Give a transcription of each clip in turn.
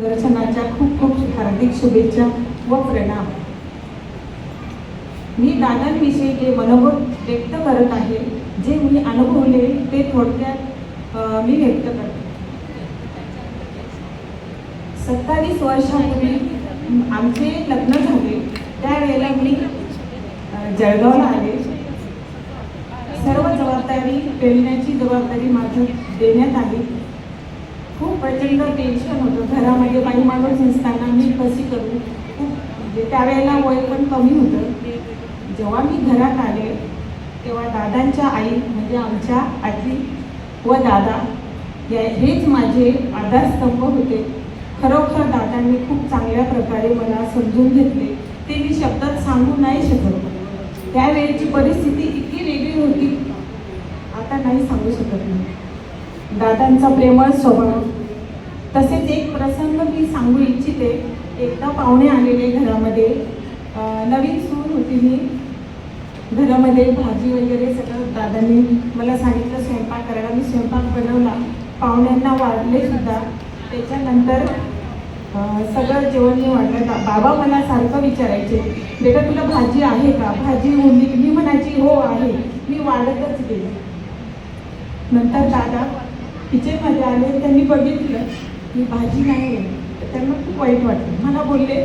दर्शनाच्या खूप खूप हार्दिक शुभेच्छा व प्रणाम. मी दादांविषयी जे मनोगत व्यक्त करत आहे, जे मी अनुभवले ते थोडक्यात मी व्यक्त करते. 27 वर्षांपूर्वी आमचे लग्न झाले. त्यावेळेला मी जळगावला आले. सर्व जबाबदारी पेलण्याची जबाबदारी माझं देण्यात आली. खूप प्रचंड टेन्शन होतं घरामध्ये. बाई माणूस नसताना मी कशी करू. खूप म्हणजे त्यावेळेला वय पण कमी होतं. जेव्हा मी घरात आले तेव्हा दादांच्या आई म्हणजे आमच्या आजी व दादा हेच माझे आधारस्तंभ होते. खरोखर दादांनी खूप चांगल्या प्रकारे मला समजून घेतले. ते मी शब्दात सांगू नाही शकत. त्यावेळेची परिस्थिती इतकी वेगळी होती, आता नाही सांगू शकत नाही. दादांचा प्रेमळ स्वभाव. तसेच एक प्रसंग मी सांगू इच्छिते. एकदा पाहुणे आलेले घरामध्ये. नवीन सून होती मी. घरामध्ये भाजी वगैरे सगळं दादांनी मला सांगितलं स्वयंपाक करायला. मी स्वयंपाक बनवला. पाहुण्यांना वाढले सुद्धा. त्याच्यानंतर सगळं जेवण मी वाढलं. बाबा मला सारखं विचारायचे, बेटा तुला भाजी आहे का, भाजी उरली. मी म्हणायची हो आहे. मी वाढतच गेले. नंतर दादा किचनमध्ये आले. त्यांनी बघितलं की भाजी नाही आहे. त्यांना खूप वाईट वाटलं. मला बोलले,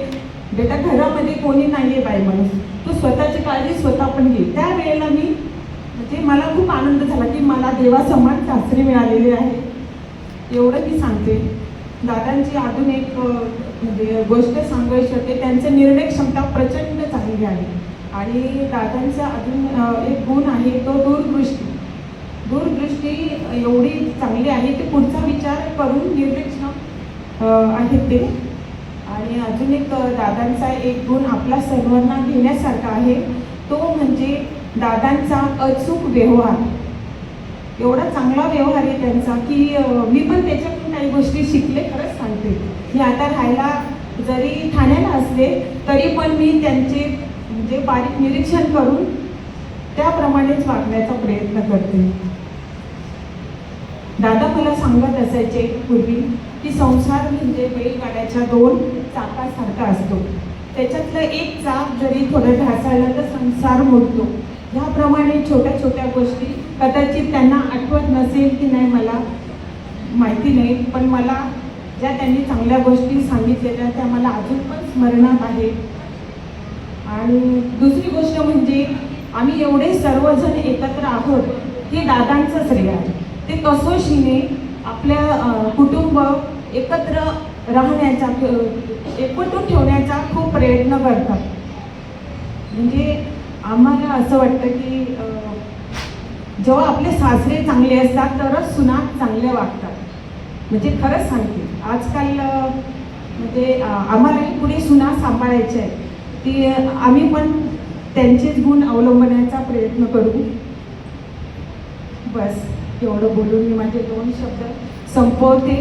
बेटा घरामध्ये कोणी नाही आहे बाई माणूस, तू स्वतःची काळजी स्वतः पण घे. त्यावेळेला मी म्हणजे मला खूप आनंद झाला की मला देवासमान सासरे मिळालेले आहे. एवढं मी सांगते. दादांची अजून एक म्हणजे गोष्ट सांगायची होते. त्यांचं निर्णय क्षमता प्रचंड चांगली आहे. आणि दादांचा अजून एक गुण आहे तो दूरदृष्टी. दूरदृष्टी एवढी चांगली आहे की पुढचा विचार करून निर्णय आहेत ते. आणि अजून एक दादांचा एक गुण आपला सर्वांना घेण्यासारखा आहे, तो म्हणजे दादांचा अचूक व्यवहार. एवढा चांगला व्यवहार आहे त्यांचा की मी पण त्याच्यातून काही गोष्टी शिकले. खरंच सांगते. मी आता राहायला जरी ठाण्याला असले तरी पण मी त्यांचे म्हणजे बारीक निरीक्षण करून त्याप्रमाणेच वागण्याचा प्रयत्न करते. दादा मला सांगत असायचे पूर्वी की संसार म्हणजे बैलगाड्याच्या 2 चाकासारखा असतो. त्याच्यातलं एक चाक जरी थोडं ढासळलं तर संसार मोडतो. ह्याप्रमाणे छोट्या छोट्या गोष्टी कदाचित त्यांना आठवत नसेल की नाही मला माहिती नाही, पण मला ज्या त्यांनी चांगल्या गोष्टी सांगितलेल्या त्या मला अजून पण स्मरणात आहे. आणि दुसरी गोष्ट म्हणजे आम्ही एवढे सर्वजण एकत्र आहोत हे दादांचं श्रेय आहे. ते कसोशीने आपल्या कुटुंब एकत्र राहण्याचा एकवटून ठेवण्याचा खूप प्रयत्न करतात. म्हणजे आम्हाला असं वाटतं की जेव्हा आपले सासरे चांगले असतात तरच सुना चांगल्या वागतात. म्हणजे खरंच सांगते. आजकाल म्हणजे आम्हालाही पुढे सुना सांभाळायच्या आहे की आम्ही पण त्यांचेच गुण अवलंबण्याचा प्रयत्न करू. बस एवढं बोलून मी माझे 2 शब्द संपवते.